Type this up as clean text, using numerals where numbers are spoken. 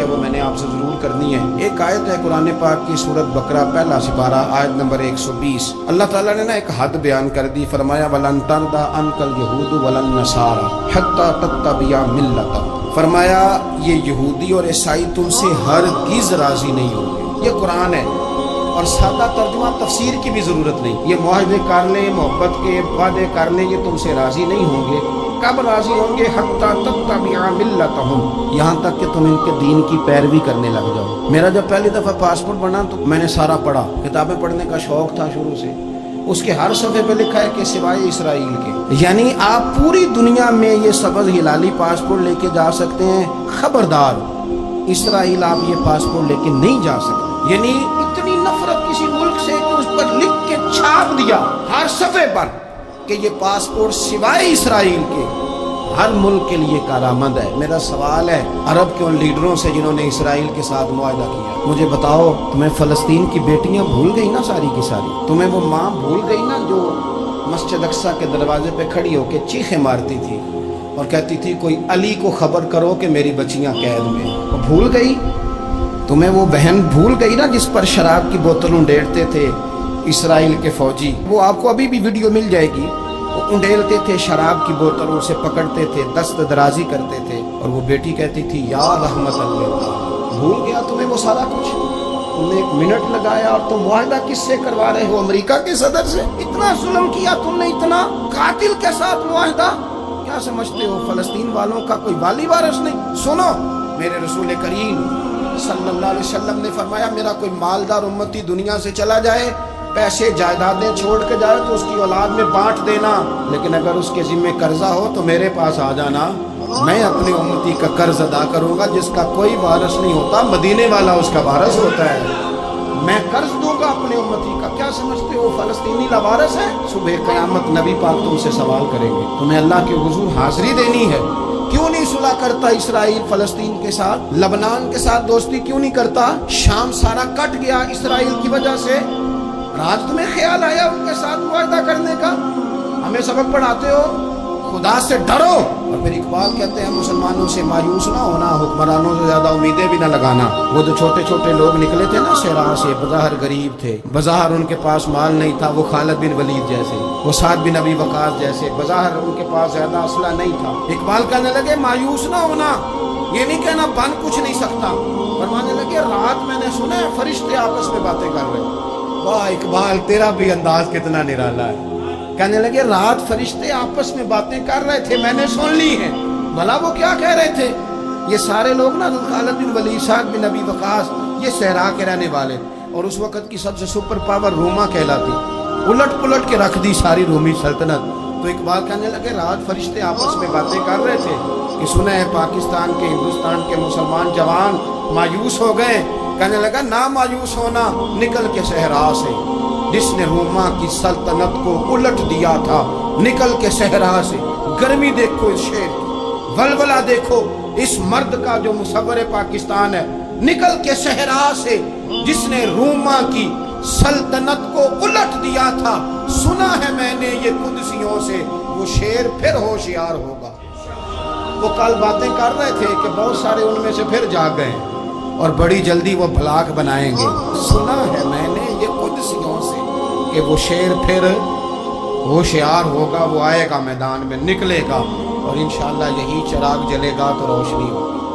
है वो मैंने आपसे ज़रूर करनी है। एक आयत है कुरान पाक की सूरत बकरा पहला सिपारा आयत नंबर 120। अल्लाह ताला ने ना एक हद बयान कर दी, फरमाया वलन तरदा अनकल यहूद वलन नसारा हत्ता तत्तबिया मिल्लता। फरमाया ये यहूदी और ईसाई तुमसे हरगिज़ राजी नहीं होंगे। ये कुरान है और सादा तर्जुमा तफसीर की भी ज़रूरत नहीं। ये मुआहदे कर लें, मोहब्बत के वादे कर लें, ये तुमसे राज़ी नहीं होंगे। कब राज़ी होंगे? हत्ता तत्तबिया मिल्लतहुम, यहाँ तक कि तुम इनके दीन की पैरवी करने लग जाओ। मेरा जब पहली दफ़ा पासपोर्ट बना तो मैंने सारा पढ़ा, किताबें पढ़ने का शौक़ था शुरू से। उसके हर सफ़े पे लिखा है कि सिवाय इसराइल के, यानी आप पूरी दुनिया में ये सबज हिलाली पासपोर्ट लेके जा सकते हैं, खबरदार इसराइल आप ये पासपोर्ट लेके नहीं जा सकते। यानी इतनी नफरत किसी मुल्क से कि उस पर लिख के छाप दिया हर सफ़े पर कि ये पासपोर्ट सिवाय इसराइल के हर मुल्क के लिए कारामद है। मेरा सवाल है अरब के उन लीडरों से जिन्होंने इसराइल के साथ मुआहदा किया, मुझे बताओ तुम्हें फ़लस्तीन की बेटियां भूल गई ना सारी की सारी? तुम्हें वो माँ भूल गई ना जो मस्जिद अक्सा के दरवाजे पे खड़ी होकर चीखें मारती थी और कहती थी कोई अली को खबर करो कि मेरी बच्चियां कैद में? वो भूल गई? तुम्हें वो बहन भूल गई ना जिस पर शराब की बोतल उंडेलते थे इसराइल के फौजी? वो आपको अभी भी वीडियो मिल जाएगी। वो उंडेलते थे शराब की बोतल, उसे पकड़ते थे, दस्त दराजी करते थे और वो बेटी कहती थी या रहमत अल्लाह। भूल गया तुम्हें वो सारा कुछ? तुमने एक मिनट लगाया और तुम मुआहदा किससे करवा रहे हो? अमेरिका के सदर से। इतना जुल्म किया तुमने, इतना कातिल के साथ मुआहदा। क्या समझते हो फ़लस्तीन वालों का कोई वाली वारिस नहीं? सुनो, मेरे रसूल करीम सल्लल्लाहु अलैहि वसल्लम ने फरमाया मेरा कोई मालदार उम्मती दुनिया से चला जाए, पैसे जायदादें छोड़ के जाए तो उसकी औलाद में बांट देना, लेकिन अगर उसके जिम्मे कर्जा हो तो मेरे पास आ जाना, मैं अपने उम्मती का कर्ज अदा करूंगा। जिसका कोई वारिस नहीं होता मदीने वाला उसका वारिस होता है। मैं कर्ज दूंगा अपने उम्मती का। क्या समझते हो फ़लस्तीनी लावारिस है? सुबह क़यामत नबी पाक तुमसे सवाल करेंगे, तुम्हें अल्लाह के हुजूर हाजिरी देनी है। क्यों नहीं सुलह करता इसराइल फ़लस्तीन के साथ? लबनान के साथ दोस्ती क्यों नहीं करता? शाम सारा कट गया इसराइल की वजह से। आज तुम्हें ख्याल आया उनके साथ मुआहदा करने का? हमें सबक पढ़ाते हो, खुदा से डरो। और फिर इकबाल कहते हैं मुसलमानों से मायूस ना होना, हुक्मरानों से ज्यादा उम्मीदें भी ना लगाना। वो जो छोटे छोटे लोग निकले थे ना शहरा से, बज़ाहिर गरीब थे, बज़ाहिर उनके पास माल नहीं था, वो खालिद बिन वलीद जैसे, वो साद बिन अबी वक़ास जैसे, बज़ाहिर उनके पास ज्यादा असला नहीं था। इकबाल कहने लगे मायूस ना होना, ये नहीं कहना बन कुछ नहीं सकता। फरमाने लगे रात मैंने सुना है फरिश्ते आपस में बातें कर रहे। वाह इकबाल, तेरा भी अंदाज कितना निराला है। कहने लगे रात फरिश्ते आपस में बातें कर रहे थे, मैंने सुन ली है। भला वो क्या कह रहे थे? ये सारे लोग ना खालिद बिन वलीद, साद बिन अबी वक़ास, ये सहरा के रहने वाले, और उस वक़्त की सबसे सुपर पावर रोमा कहलाती, उलट पुलट के रख दी सारी रोमी सल्तनत। तो इकबाल कहने लगे रात फरिश्ते आपस में बातें कर रहे थे कि सुना है पाकिस्तान के, हिंदुस्तान के मुसलमान जवान मायूस हो गए। कहने लगा ना मायूस होना, निकल के सहरा से, जिसने रोमा की सल्तनत को उलट दिया था, निकल के सहरा से। गर्मी देखो इस शेर की, वलवला देखो इस मर्द का जो मुसव्वर पाकिस्तान है, निकल के सहरा से, जिसने रोमा की सल्तनत को उलट दिया था। सुना है मैंने ये कुदसियों से, वो शेर फिर होशियार होगा। वो कल बातें कर रहे थे कि बहुत सारे उनमें से फिर जाग गए और बड़ी जल्दी वो भलाक बनाएंगे। सुना है मैंने ये कुदसियों से कि वो शेर फिर होशियार होगा, वो आएगा मैदान में, निकलेगा और इंशाअल्लाह यही चिराग जलेगा तो रोशनी होगी।